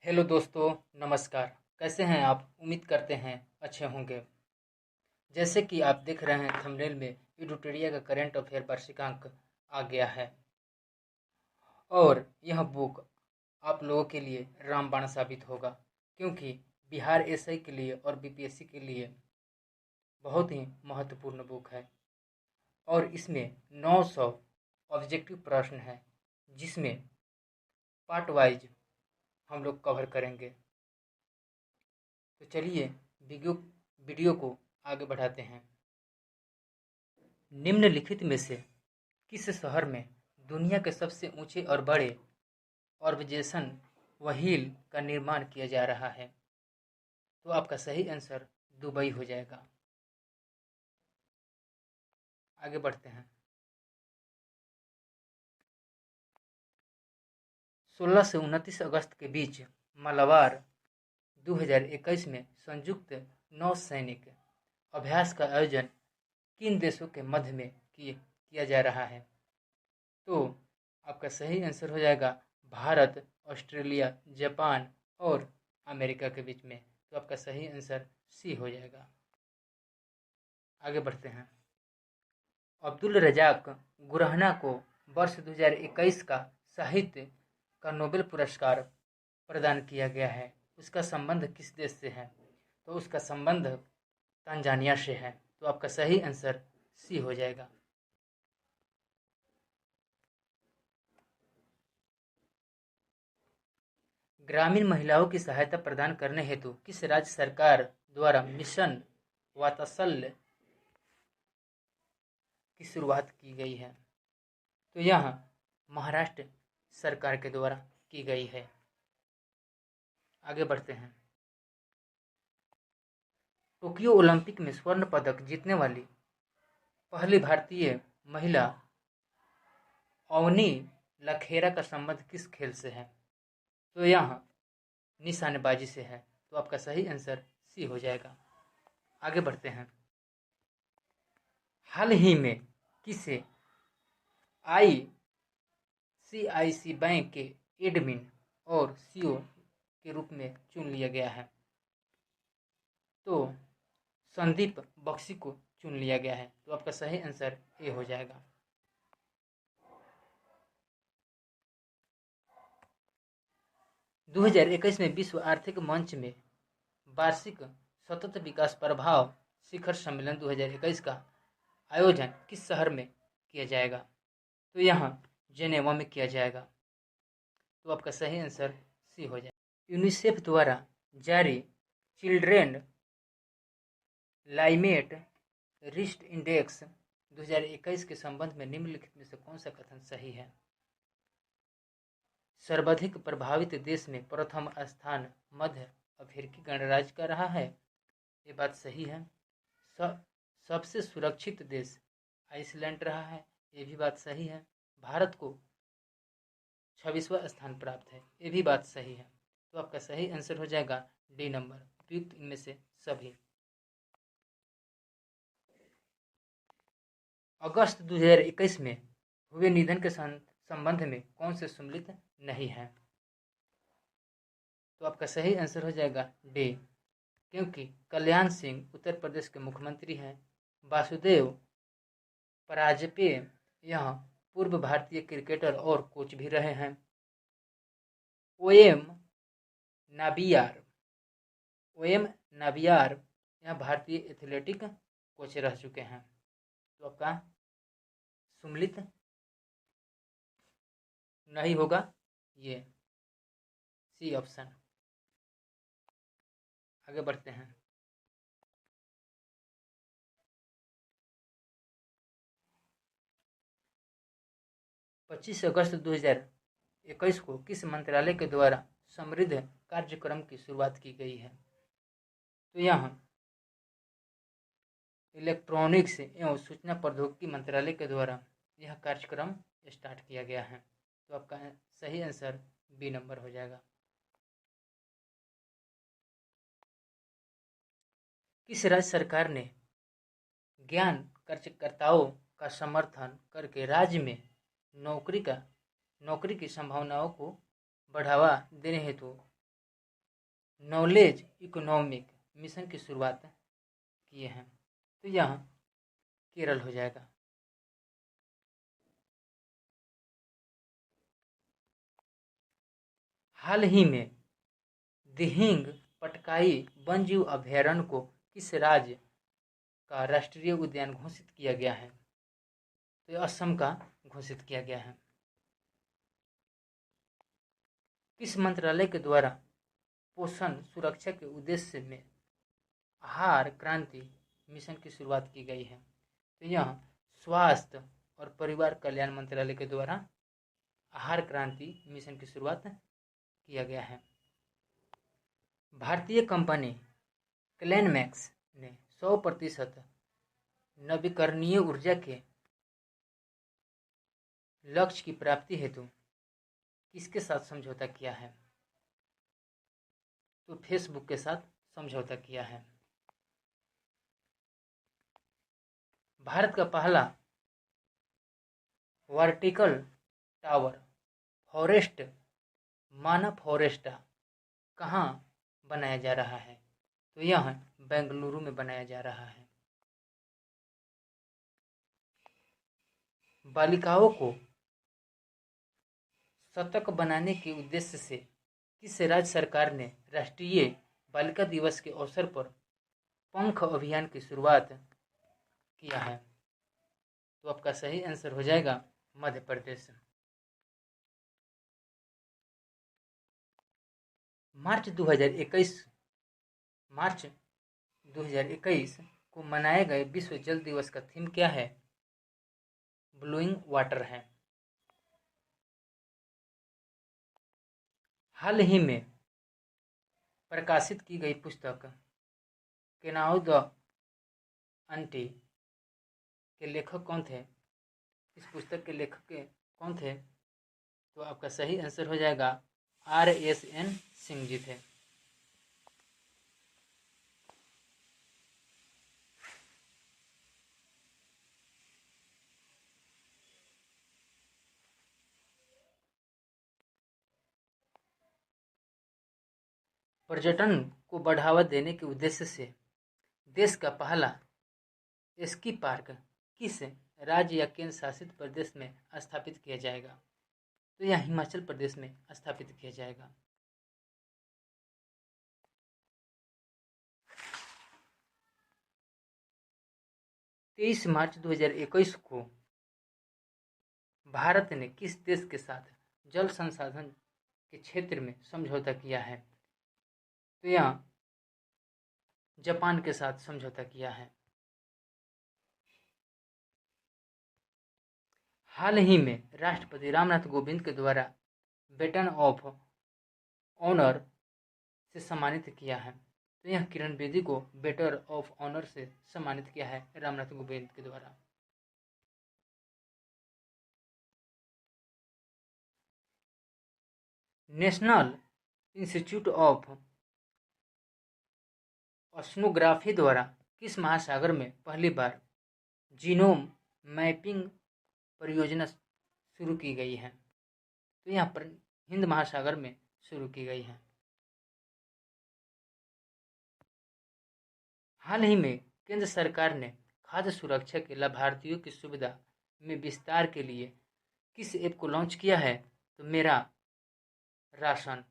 Hello दोस्तों, नमस्कार। कैसे हैं आप? उम्मीद करते हैं अच्छे होंगे। जैसे कि आप देख रहे हैं थंबनेल में, एडुटोरिया का करंट अफेयर वार्षिकांक आ गया है और यह बुक आप लोगों के लिए रामबाण साबित होगा, क्योंकि बिहार एसआई के लिए और बीपीएससी के लिए बहुत ही महत्वपूर्ण बुक है। और इसमें 900 ऑब्जेक्टिव प्रश्न हैं, जिसमें पार्ट वाइज हम लोग कवर करेंगे। तो चलिए वीडियो वीडियो को आगे बढ़ाते हैं। निम्नलिखित में से किस शहर में दुनिया के सबसे ऊंचे और बड़े ऑब्जर्वेशन व्हील का निर्माण किया जा रहा है? तो आपका सही आंसर दुबई हो जाएगा। आगे बढ़ते हैं। 16 से 29 अगस्त के बीच मलाबार 2021 में संयुक्त नौसैनिक अभ्यास का आयोजन किन देशों के मध्य में किया जा रहा है? तो आपका सही आंसर हो जाएगा भारत, ऑस्ट्रेलिया, जापान और अमेरिका के बीच में। तो आपका सही आंसर सी हो जाएगा। आगे बढ़ते हैं। अब्दुल रजाक गुरहना को वर्ष 2021 का साहित्य का नोबेल पुरस्कार प्रदान किया गया है। उसका संबंध किस देश से है? तो उसका संबंध तंजानिया से है। तो आपका सही आंसर सी हो जाएगा। ग्रामीण महिलाओं की सहायता प्रदान करने हेतु किस राज्य सरकार द्वारा मिशन वात्सल्य की शुरुआत की गई है? तो यह महाराष्ट्र सरकार के द्वारा की गई है। आगे बढ़ते हैं। टोक्यो ओलंपिक में स्वर्ण पदक जीतने वाली पहली भारतीय महिला अवनी लखेरा का संबंध किस खेल से है? तो यह निशानेबाजी से है। तो आपका सही आंसर सी हो जाएगा। आगे बढ़ते हैं। हाल ही में किसे आईसीआईसी बैंक के एडमिन और सीईओ के रूप में चुन लिया गया है? तो संदीप बख्शी को चुन लिया गया है। तो आपका सही आंसर ए हो जाएगा। दो 2021 में विश्व आर्थिक मंच में वार्षिक सतत विकास प्रभाव शिखर सम्मेलन 2021 का आयोजन किस शहर में किया जाएगा? तो यहाँ जेनेवा में किया जाएगा। तो आपका सही आंसर सी हो जाएगा। यूनिसेफ द्वारा जारी चिल्ड्रेन क्लाइमेट रिस्क इंडेक्स 2021 के संबंध में निम्नलिखित में से कौन सा कथन सही है? सर्वाधिक प्रभावित देश में प्रथम स्थान मध्य अफ्रीकी गणराज्य का रहा है। ये बात सही है। सबसे सुरक्षित देश आइसलैंड रहा है। ये भी बात सही है। भारत को 26वां स्थान प्राप्त है। ये भी बात सही है। तो आपका सही आंसर हो जाएगा डी नंबर, उपयुक्त इनमें से सभी। अगस्त 2021 में हुए निधन के संबंध में कौन से सम्मिलित नहीं है? तो आपका सही आंसर हो जाएगा डी, क्योंकि कल्याण सिंह उत्तर प्रदेश के मुख्यमंत्री हैं। वासुदेव पराजपे यह पूर्व भारतीय क्रिकेटर और कोच भी रहे हैं। ओएम नाबियार ओएम नाबियार यह भारतीय एथलेटिक कोच रह चुके हैं। तो आपका सम्मिलित नहीं होगा ये सी ऑप्शन। आगे बढ़ते हैं। 25 अगस्त 2021 को किस मंत्रालय के द्वारा समृद्ध कार्यक्रम की शुरुआत की गई है? तो यहाँ इलेक्ट्रॉनिक्स एवं सूचना प्रौद्योगिकी मंत्रालय के द्वारा यह कार्यक्रम स्टार्ट किया गया है। तो आपका सही आंसर बी नंबर हो जाएगा। किस राज्य सरकार ने ज्ञान कार्यकर्ताओं का समर्थन करके राज्य में नौकरी की संभावनाओं को बढ़ावा देने हेतु नॉलेज इकोनॉमिक मिशन की शुरुआत किए हैं। तो यह केरल हो जाएगा। हाल ही में दिहिंग पटकाई वन्यजीव अभयारण्य को किस राज्य का राष्ट्रीय उद्यान घोषित किया गया है? तो यह असम का घोषित किया गया है। किस मंत्रालय के द्वारा पोषण सुरक्षा के उद्देश्य में आहार क्रांति मिशन की शुरुआत की गई है? तो यह स्वास्थ्य और परिवार कल्याण मंत्रालय के द्वारा आहार क्रांति मिशन की शुरुआत किया गया है। भारतीय कंपनी क्लेनमैक्स ने 100% नवीकरणीय ऊर्जा के लक्ष्य की प्राप्ति हेतु किसके साथ समझौता किया है? तो फेसबुक के साथ समझौता किया है। भारत का पहला वर्टिकल टावर फॉरेस्ट माना फॉरेस्टा कहाँ बनाया जा रहा है? तो यह बेंगलुरु में बनाया जा रहा है। बालिकाओं को सतर्क बनाने के उद्देश्य से किस राज्य सरकार ने राष्ट्रीय बालिका दिवस के अवसर पर पंख अभियान की शुरुआत किया है? तो आपका सही आंसर हो जाएगा मध्य प्रदेश। मार्च 2021 को मनाए गए विश्व जल दिवस का थीम क्या है? ब्लूइंग वाटर है। हाल ही में प्रकाशित की गई पुस्तक केनाउ द आंटी के लेखक कौन थे? इस पुस्तक के लेखक कौन थे? तो आपका सही आंसर हो जाएगा RSN सिंह जी थे। पर्यटन को बढ़ावा देने के उद्देश्य से देश का पहला स्की पार्क किस राज्य या केंद्र शासित प्रदेश में स्थापित किया जाएगा? तो यह हिमाचल प्रदेश में स्थापित किया जाएगा। 23 मार्च 2021 को भारत ने किस देश के साथ जल संसाधन के क्षेत्र में समझौता किया है? तो यह जापान के साथ समझौता किया है। हाल ही में राष्ट्रपति रामनाथ कोविंद के द्वारा बेटन ऑफ ऑनर से सम्मानित किया है। तो यह किरण बेदी को बेटर ऑफ ऑनर से सम्मानित किया है रामनाथ कोविंद के द्वारा। नेशनल इंस्टीट्यूट ऑफ ओशनोग्राफी द्वारा किस महासागर में पहली बार जीनोम मैपिंग परियोजना शुरू की गई है? तो यहाँ पर हिंद महासागर में शुरू की गई है। हाल ही में केंद्र सरकार ने खाद्य सुरक्षा के लाभार्थियों की सुविधा में विस्तार के लिए किस ऐप को लॉन्च किया है? तो मेरा राशन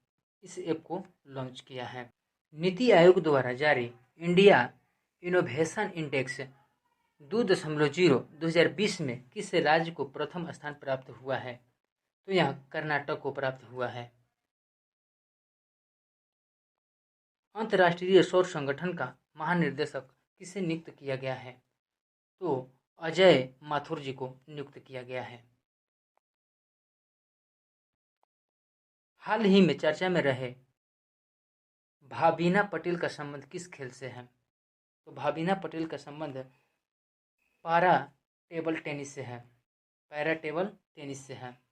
इस ऐप को लॉन्च किया है। नीति आयोग द्वारा जारी इंडिया इनोवेशन इंडेक्स 2.0 2020 में किस राज्य को प्रथम स्थान प्राप्त हुआ है? तो यह कर्नाटक को प्राप्त हुआ है। अंतर्राष्ट्रीय सौर संगठन का महानिर्देशक किसे नियुक्त किया गया है? तो अजय माथुर जी को नियुक्त किया गया है। हाल ही में चर्चा में रहे भाबीना पटेल का संबंध किस खेल से है? तो भाबीना पटेल का संबंध पैरा टेबल टेनिस से है। पैरा टेबल टेनिस से है।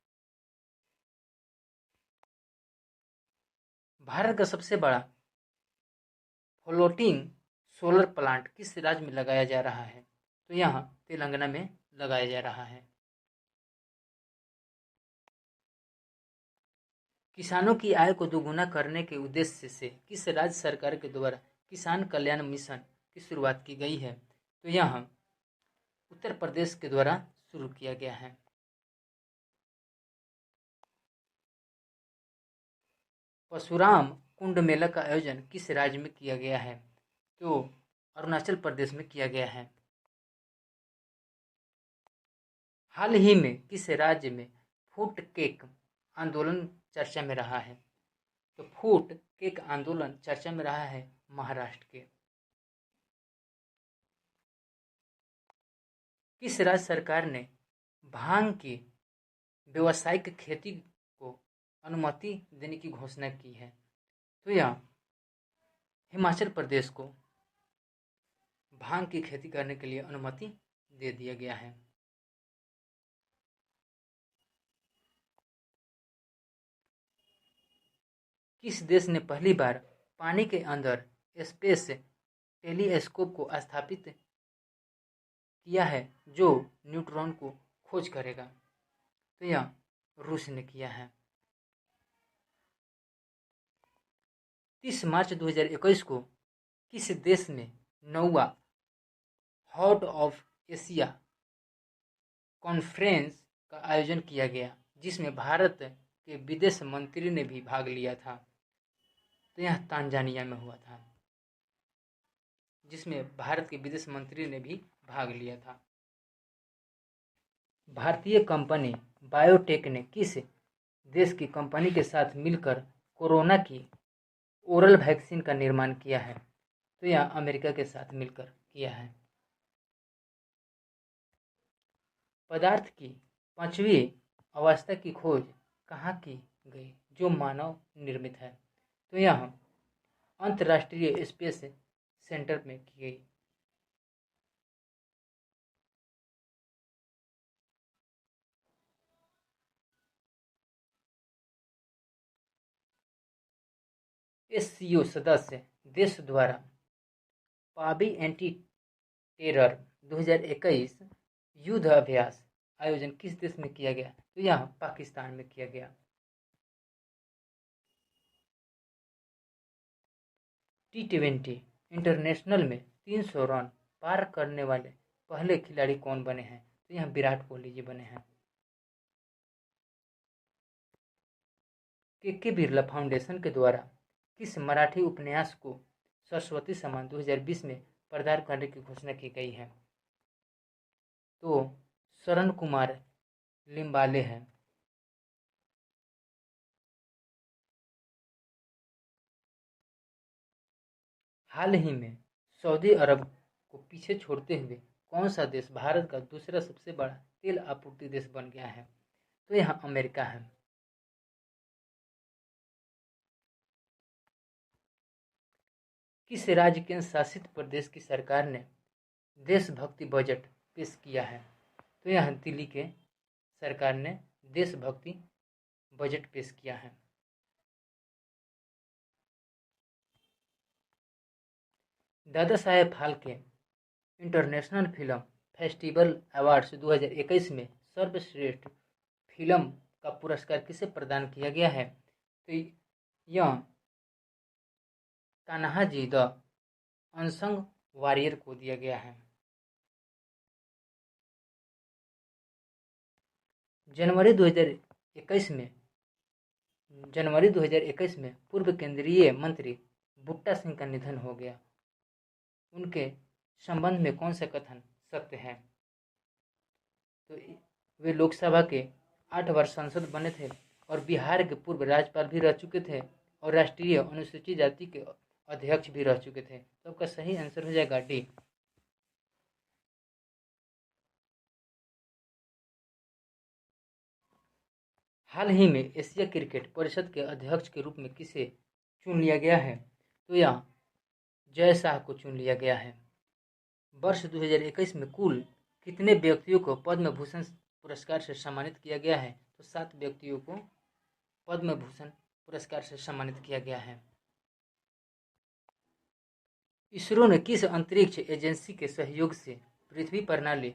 भारत का सबसे बड़ा फ्लोटिंग सोलर प्लांट किस राज्य में लगाया जा रहा है? तो यहाँ तेलंगाना में लगाया जा रहा है। किसानों की आय को दोगुना करने के उद्देश्य से किस राज्य सरकार के द्वारा किसान कल्याण मिशन की शुरुआत की गई है? तो यह उत्तर प्रदेश के द्वारा शुरू किया गया है। परशुराम कुंड मेला का आयोजन किस राज्य में किया गया है? तो अरुणाचल प्रदेश में किया गया है। हाल ही में किस राज्य में फूट केक आंदोलन चर्चा में रहा है? तो फूट केक आंदोलन चर्चा में रहा है महाराष्ट्र के। किस राज्य सरकार ने भांग की व्यावसायिक खेती को अनुमति देने की घोषणा की है? तो यह हिमाचल प्रदेश को भांग की खेती करने के लिए अनुमति दे दिया गया है। किस देश ने पहली बार पानी के अंदर स्पेस टेलीस्कोप को स्थापित किया है जो न्यूट्रॉन को खोज करेगा? तो यह रूस ने किया है। 30 मार्च 2021 को किस देश में 9वां हार्ट ऑफ एशिया कॉन्फ्रेंस का आयोजन किया गया, जिसमें भारत के विदेश मंत्री ने भी भाग लिया था? तो यह तांजानिया में हुआ था, जिसमें भारत के विदेश मंत्री ने भी भाग लिया था। भारतीय कंपनी बायोटेक ने किस देश की कंपनी के साथ मिलकर कोरोना की ओरल वैक्सीन का निर्माण किया है? तो यह अमेरिका के साथ मिलकर किया है। पदार्थ की 5वीं अवस्था की खोज कहाँ की गई जो मानव निर्मित है? तो यह अंतर्राष्ट्रीय स्पेस सेंटर में की गई। एससीओ सदस्य देश द्वारा पाबी एंटी टेरर 2021 युद्ध अभ्यास आयोजन किस देश में किया गया? तो यह पाकिस्तान में किया गया। T20 इंटरनेशनल में 300 रन पार करने वाले पहले खिलाड़ी कौन बने हैं? तो यह विराट कोहली जी बने हैं। के बिरला फाउंडेशन के द्वारा किस मराठी उपन्यास को सरस्वती सम्मान 2020 में प्रदान करने की घोषणा की गई है? तो शरण कुमार लिम्बाले हैं। हाल ही में सऊदी अरब को पीछे छोड़ते हुए कौन सा देश भारत का दूसरा सबसे बड़ा तेल आपूर्ति देश बन गया है? तो यह अमेरिका है। किस राज्य केंद्र शासित प्रदेश की सरकार ने देशभक्ति बजट पेश किया है? तो यह दिल्ली के सरकार ने देशभक्ति बजट पेश किया है। Dada Saheb Phalke international film festival awards 2021 में सर्वश्रेष्ठ फिल्म का पुरस्कार किसे प्रदान किया गया है? तो यह तान्हाजी द अनसंग वॉरियर को दिया गया है। जनवरी 2021 में पूर्व केंद्रीय मंत्री बूटा सिंह का निधन हो गया। उनके संबंध में कौन सा कथन सत्य है? तो वे लोकसभा के 8 बार सांसद बने थे और बिहार के पूर्व राज्यपाल भी रह चुके थे और राष्ट्रीय अनुसूचित जाति के अध्यक्ष भी रह चुके थे। तो आपका सही आंसर हो जाएगा डी। हाल ही में एशिया क्रिकेट परिषद के अध्यक्ष के रूप में किसे चुन लिया गया है? तो यह जय शाह को चुन लिया गया है। वर्ष 2021 में कुल कितने व्यक्तियों को पद्म भूषण पुरस्कार से सम्मानित किया गया है? तो 7 व्यक्तियों को पद्म भूषण पुरस्कार से सम्मानित किया गया है। इसरो ने किस अंतरिक्ष एजेंसी के सहयोग से पृथ्वी प्रणाली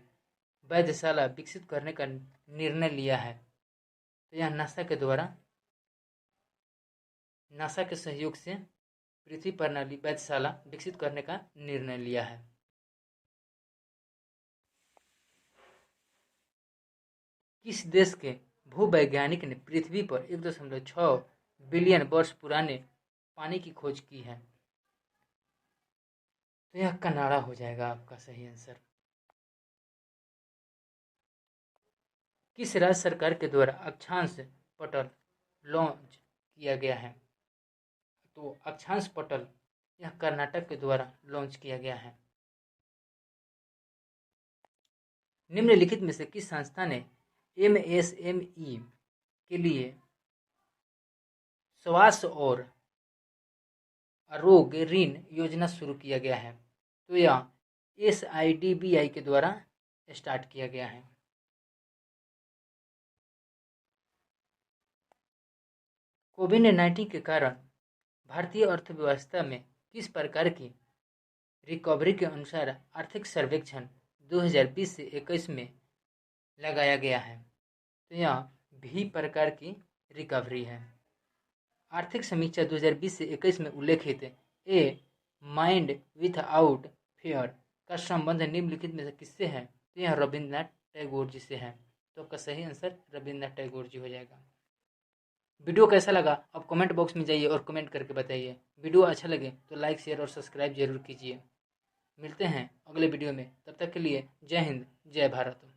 वैधशाला विकसित करने का निर्णय लिया है? तो यह नासा के द्वारा नासा के सहयोग से पृथ्वी प्रणाली वैधशाला विकसित करने का निर्णय लिया है। किस देश के भूवैज्ञानिक ने पृथ्वी पर 1.6 बिलियन वर्ष पुराने पानी की खोज की है? तो यह कनाडा हो जाएगा आपका सही आंसर। किस राज्य सरकार के द्वारा अक्षांश पटल लॉन्च किया गया है? तो अक्षांश पटल यह कर्नाटक के द्वारा लॉन्च किया गया है। निम्नलिखित में से किस संस्था ने एमएसएमई के लिए स्वास्थ्य और आरोग्य ऋण योजना शुरू किया गया है? तो यह SIDBI के द्वारा स्टार्ट किया गया है। कोविड-19 के कारण भारतीय अर्थव्यवस्था में किस प्रकार की रिकवरी के अनुसार आर्थिक सर्वेक्षण 2020 से 21 में लगाया गया है? तो यह भी प्रकार की रिकवरी है। आर्थिक समीक्षा 2020 से 21 में उल्लेखित ए माइंड विथआउट फियर का संबंध निम्नलिखित में से किससे है? तो यह रविन्द्रनाथ टैगोर जी से है। तो आपका सही आंसर रविन्द्रनाथ टैगोर जी हो जाएगा। वीडियो कैसा लगा आप कमेंट बॉक्स में जाइए और कमेंट करके बताइए। वीडियो अच्छा लगे तो लाइक शेयर और सब्सक्राइब जरूर कीजिए। मिलते हैं अगले वीडियो में, तब तक के लिए जय हिंद जय भारत।